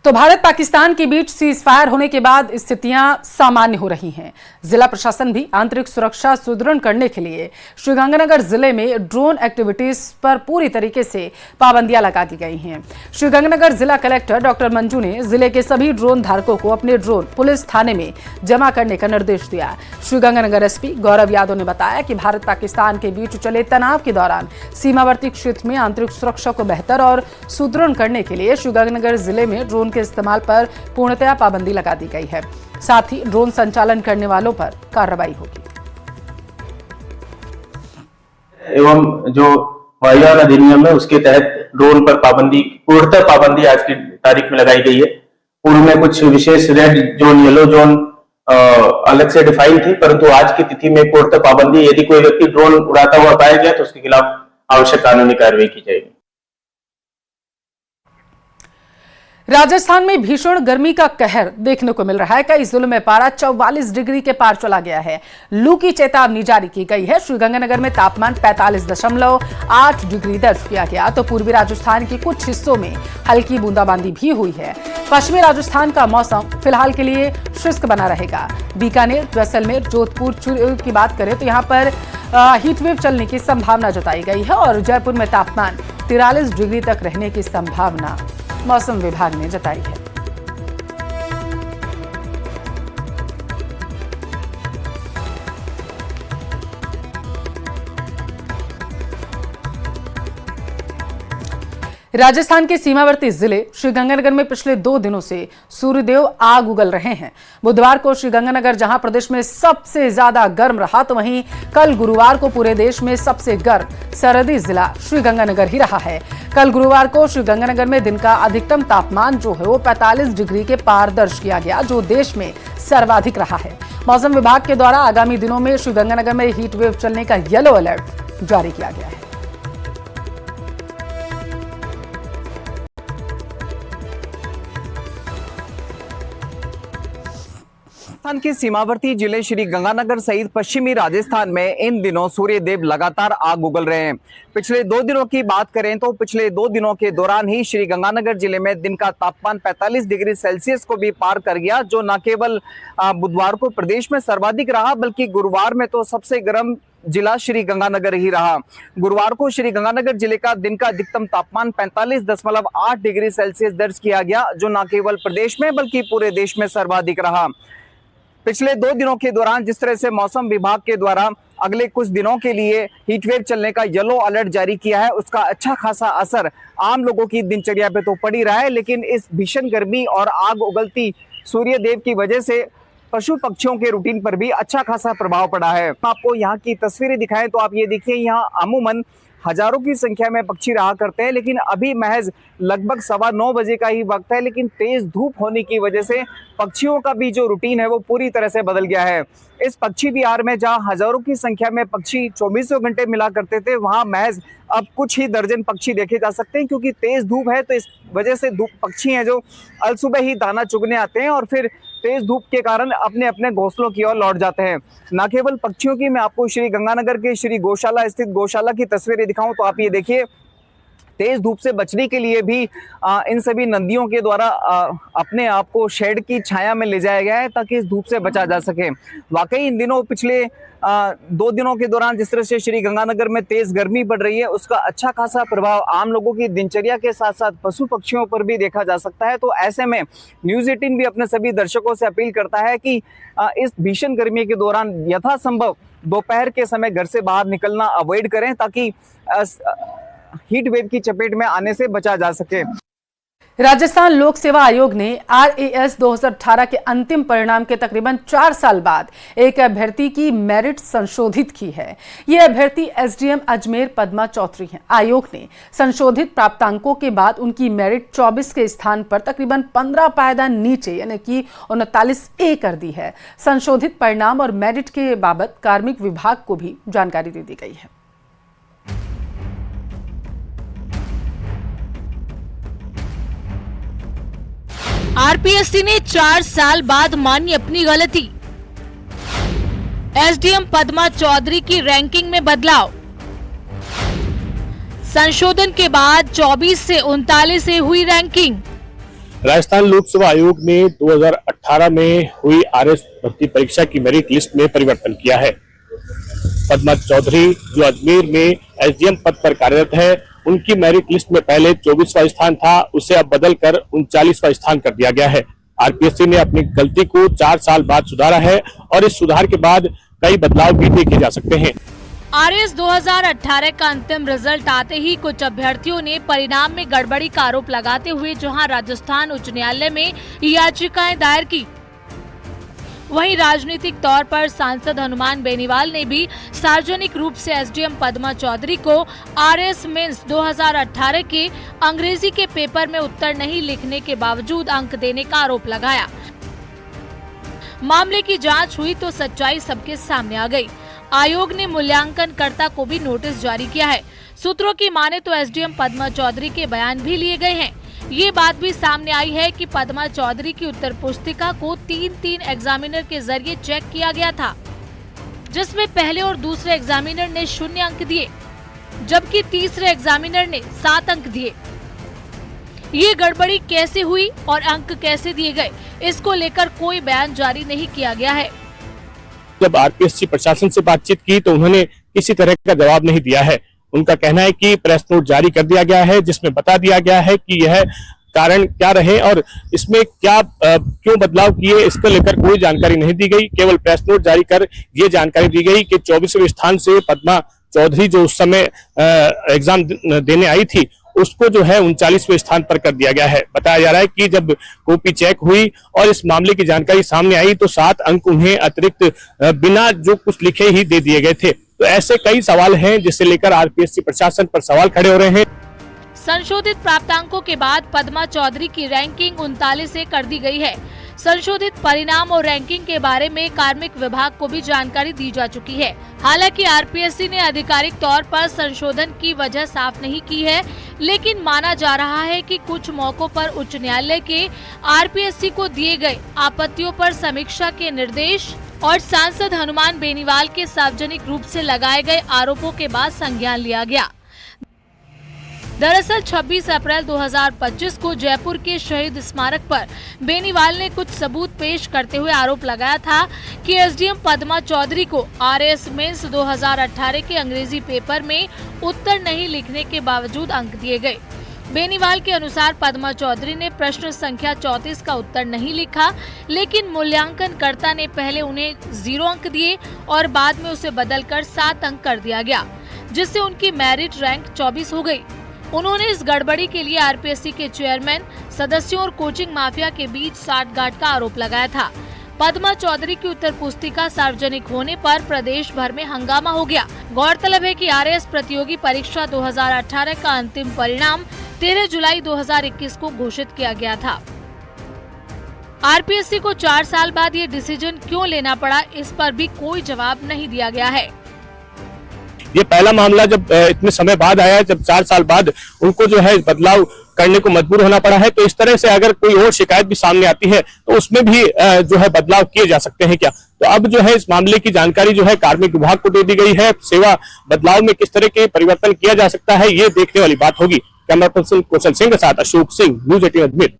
तो भारत पाकिस्तान के बीच cease fire होने के बाद स्थितियां सामान्य हो रही हैं। जिला प्रशासन भी आंतरिक सुरक्षा सुदृढ़ करने के लिए श्रीगंगानगर जिले में ड्रोन एक्टिविटीज पर पूरी तरीके से पाबंदियां लगा दी गई हैं। श्रीगंगानगर जिला कलेक्टर डॉक्टर मंजू ने जिले के सभी ड्रोन धारकों को अपने ड्रोन पुलिस थाने में जमा करने का निर्देश दिया। श्रीगंगानगर एसपी गौरव यादव ने बताया कि भारत पाकिस्तान के बीच चले तनाव के दौरान सीमावर्ती क्षेत्र में आंतरिक सुरक्षा को बेहतर और सुदृढ़ करने के लिए श्रीगंगानगर जिले में ड्रोन के इस्तेमाल पर पूर्णतया पाबंदी लगा दी गई है। साथ ही ड्रोन संचालन करने वालों पर कार्रवाई होगी। एवं जो वायुयान अधिनियम है उसके तहत ड्रोन पर पाबंदी, पूर्णतः पाबंदी आज की तारीख में लगाई गई है। पूर्व में कुछ विशेष रेड जोन, येलो जोन अलग से डिफाइन थी, परंतु आज की तिथि में पूर्णतः पाबंदी। यदि कोई व्यक्ति ड्रोन उड़ाता हुआ पाया गया तो उसके खिलाफ आवश्यक कानूनी कार्रवाई की जाएगी। राजस्थान में भीषण गर्मी का कहर देखने को मिल रहा है। कई जिलों में पारा 44 डिग्री के पार चला गया है। लू की चेतावनी जारी की गई है। श्रीगंगानगर में तापमान 45.8 डिग्री दर्ज किया गया तो पूर्वी राजस्थान के कुछ हिस्सों में हल्की बूंदाबांदी भी हुई है। पश्चिमी राजस्थान का मौसम फिलहाल के लिए शुष्क बना रहेगा। बीकानेर, जैसलमेर, जोधपुर की बात करें तो यहाँ पर हीटवेव चलने की संभावना जताई गई है और जयपुर में तापमान 43 डिग्री तक रहने की संभावना मौसम विभाग ने जताई है। राजस्थान के सीमावर्ती जिले श्रीगंगानगर में पिछले 2 दिनों से सूर्यदेव आग उगल रहे हैं। बुधवार को श्रीगंगानगर जहां प्रदेश में सबसे ज्यादा गर्म रहा तो वहीं कल गुरुवार को पूरे देश में सबसे गर्म सरहदी जिला श्रीगंगानगर ही रहा है। कल गुरुवार को श्रीगंगानगर में दिन का अधिकतम तापमान जो है वो 45 डिग्री के पार दर्ज किया गया, जो देश में सर्वाधिक रहा है। मौसम विभाग के द्वारा आगामी दिनों में श्रीगंगानगर में हीट वेव चलने का येलो अलर्ट जारी किया गया है। राजस्थान के सीमावर्ती जिले श्री गंगानगर सहित पश्चिमी राजस्थान में इन दिनों सूर्यदेव लगातार आग उगल रहे हैं। पिछले 2 दिनों की बात करें तो पिछले 2 दिनों के दौरान ही श्री गंगानगर जिले में दिन का तापमान 45 डिग्री सेल्सियस को भी पार कर गया, जो न केवल बुधवार को प्रदेश में सर्वाधिक रहा बल्कि गुरुवार में तो सबसे गर्म जिला श्री गंगानगर ही रहा। गुरुवार को श्री गंगानगर जिले का दिन का अधिकतम तापमान 45.8 डिग्री सेल्सियस दर्ज किया गया, जो न केवल प्रदेश में बल्कि पूरे देश में सर्वाधिक रहा। पिछले 2 दिनों के दौरान जिस तरह से मौसम विभाग के द्वारा अगले कुछ दिनों के लिए हीटवेव चलने का येलो अलर्ट जारी किया है, उसका अच्छा खासा असर आम लोगों की दिनचर्या पे तो पड़ ही रहा है, लेकिन इस भीषण गर्मी और आग उगलती सूर्यदेव की वजह से पशु पक्षियों के रूटीन पर भी अच्छा खासा प्रभाव पड़ा है। आपको यहाँ की तस्वीरें दिखाएं तो आप ये देखिए, यहाँ अमूमन हजारों की संख्या में पक्षी रहा करते हैं, लेकिन अभी महज लगभग 9:15 बजे का ही वक्त है, लेकिन तेज धूप होने की वजह से पक्षियों का भी जो रूटीन है वो पूरी तरह से बदल गया है। इस पक्षी विहार में जहां हजारों की संख्या में पक्षी 24 घंटे मिला करते थे, वहां महज अब कुछ ही दर्जन पक्षी देखे जा सकते हैं, क्योंकि तेज धूप है तो इस वजह से पक्षी हैं जो अलसुबह ही दाना चुगने आते हैं और फिर तेज धूप के कारण अपने अपने घोंसलों की ओर लौट जाते हैं। न केवल पक्षियों की, मैं आपको श्री गंगानगर के श्री गौशाला स्थित गौशाला की तस्वीरें दिखाऊं तो आप ये देखिए, तेज धूप से बचने के लिए भी इन सभी नदियों के द्वारा अपने आप को शेड की छाया में ले जाया गया है ताकि इस धूप से बचा जा सके। वाकई इन दिनों पिछले 2 दिनों के दौरान जिस तरह से श्री गंगानगर में तेज गर्मी बढ़ रही है, उसका अच्छा खासा प्रभाव आम लोगों की दिनचर्या के साथ साथ पशु पक्षियों पर भी देखा जा सकता है। तो ऐसे में न्यूज़ 18 भी अपने सभी दर्शकों से अपील करता है कि इस भीषण गर्मी के दौरान यथासंभव दोपहर के समय घर से बाहर निकलना अवॉइड करें ताकि हीट वेव की चपेट में आने से बचा जा सके। राजस्थान लोक सेवा आयोग ने RAS 2018 के अंतिम परिणाम के तकरीबन 4 साल बाद एक अभ्यर्थी की मेरिट संशोधित की है। ये अभ्यर्थी SDM अजमेर पद्मा चौधरी हैं। आयोग ने संशोधित प्राप्तांकों के बाद उनकी मेरिट 24 के स्थान पर तकरीबन 15 पायदान नीचे यानी कि 39A कर दी है। संशोधित परिणाम और मेरिट के बाबत कार्मिक विभाग को भी जानकारी दे दी गई है। RPSC ने 4 साल बाद मानी अपनी गलती। SDM पद्मा चौधरी की रैंकिंग में बदलाव। संशोधन के बाद 24 से 39 से हुई रैंकिंग। राजस्थान लोक सेवा आयोग ने 2018 में हुई आरएस भर्ती परीक्षा की मेरिट लिस्ट में परिवर्तन किया है। पद्मा चौधरी जो अजमेर में एसडीएम पद पर कार्यरत है, उनकी मेरिट लिस्ट में पहले 24वां स्थान था, उसे अब बदलकर 39वां स्थान कर दिया गया है। आरपीएससी ने अपनी गलती को 4 साल बाद सुधारा है और इस सुधार के बाद कई बदलाव भी देखे जा सकते हैं। आरएस 2018 का अंतिम रिजल्ट आते ही कुछ अभ्यर्थियों ने परिणाम में गड़बड़ी का आरोप लगाते हुए जहां राजस्थान उच्च न्यायालय में याचिकाएं दायर की, वहीं राजनीतिक तौर पर सांसद हनुमान बेनीवाल ने भी सार्वजनिक रूप से एसडीएम पद्मा चौधरी को आरएस मेंस 2018 के अंग्रेजी के पेपर में उत्तर नहीं लिखने के बावजूद अंक देने का आरोप लगाया। मामले की जांच हुई तो सच्चाई सबके सामने आ गई। आयोग ने मूल्यांकनकर्ता को भी नोटिस जारी किया है। सूत्रों की माने तो एसडीएम पद्मा चौधरी के बयान भी लिए गए हैं। ये बात भी सामने आई है कि पद्मा चौधरी की उत्तर पुस्तिका को 3 एग्जामिनर के जरिए चेक किया गया था, जिसमें पहले और दूसरे एग्जामिनर ने 0 अंक दिए, जबकि तीसरे एग्जामिनर ने 7 अंक दिए। ये गड़बड़ी कैसे हुई और अंक कैसे दिए गए, इसको लेकर कोई बयान जारी नहीं किया गया है। जब आरपीएससी प्रशासन से बातचीत की तो उन्होंने किसी तरह का जवाब नहीं दिया है। उनका कहना है कि प्रेस नोट जारी कर दिया गया है, जिसमें बता दिया गया है कि यह कारण क्या रहे और इसमें क्या क्यों बदलाव किए, इसको लेकर कोई जानकारी नहीं दी गई। केवल प्रेस नोट जारी कर ये जानकारी दी गई कि 24वें स्थान से पद्मा चौधरी जो उस समय एग्जाम देने आई थी, उसको जो है 39वें स्थान पर कर दिया गया है। बताया जा रहा है कि जब कॉपी चेक हुई और इस मामले की जानकारी सामने आई तो 7 अंक उन्हें अतिरिक्त बिना जो कुछ लिखे ही दे दिए गए थे। तो ऐसे कई सवाल हैं जिसे लेकर आरपीएससी प्रशासन पर सवाल खड़े हो रहे हैं। संशोधित प्राप्तांकों के बाद पद्मा चौधरी की रैंकिंग 39 से कर दी गई है। संशोधित परिणाम और रैंकिंग के बारे में कार्मिक विभाग को भी जानकारी दी जा चुकी है। हालांकि आरपीएससी ने आधिकारिक तौर पर संशोधन की वजह साफ नहीं की है, लेकिन माना जा रहा है कि कुछ मौकों पर उच्च न्यायालय के आरपीएससी को दिए गए आपत्तियों पर समीक्षा के निर्देश और सांसद हनुमान बेनीवाल के सार्वजनिक रूप से लगाए गए आरोपों के बाद संज्ञान लिया गया। दरअसल 26 अप्रैल 2025 को जयपुर के शहीद स्मारक पर बेनीवाल ने कुछ सबूत पेश करते हुए आरोप लगाया था कि एसडीएम पद्मा चौधरी को आरएस मेंस 2018 के अंग्रेजी पेपर में उत्तर नहीं लिखने के बावजूद अंक दिए गए। बेनीवाल के अनुसार पद्मा चौधरी ने प्रश्न संख्या 34 का उत्तर नहीं लिखा, लेकिन मूल्यांकनकर्ता ने पहले उन्हें 0 अंक दिए और बाद में उसे बदलकर 7 अंक कर दिया गया, जिससे उनकी मेरिट रैंक 24 हो गई। उन्होंने इस गड़बड़ी के लिए आरपीएससी के चेयरमैन, सदस्यों और कोचिंग माफिया के बीच साठगांठ का आरोप लगाया था। पद्मा चौधरी की उत्तर पुस्तिका सार्वजनिक होने पर प्रदेश भर में हंगामा हो गया। गौरतलब है कि आरएस प्रतियोगी परीक्षा 2018 का अंतिम परिणाम 13 जुलाई 2021 को घोषित किया गया था। आरपीएससी को 4 साल बाद ये डिसीजन क्यों लेना पड़ा, इस पर भी कोई जवाब नहीं दिया गया है। ये पहला मामला जब इतने समय बाद आया है, जब 4 साल बाद उनको जो है बदलाव करने को मजबूर होना पड़ा है, तो इस तरह से अगर कोई और शिकायत भी सामने आती है तो उसमें भी जो है बदलाव किए जा सकते हैं क्या। तो अब जो है इस मामले की जानकारी जो है कार्मिक विभाग को दे दी गई है। सेवा बदलाव में किस तरह के परिवर्तन किया जा सकता है, ये देखने वाली बात होगी। कैमरा पर्सन कौशल सिंह के साथ अशोक सिंह, न्यूज़ 18 अजमेर।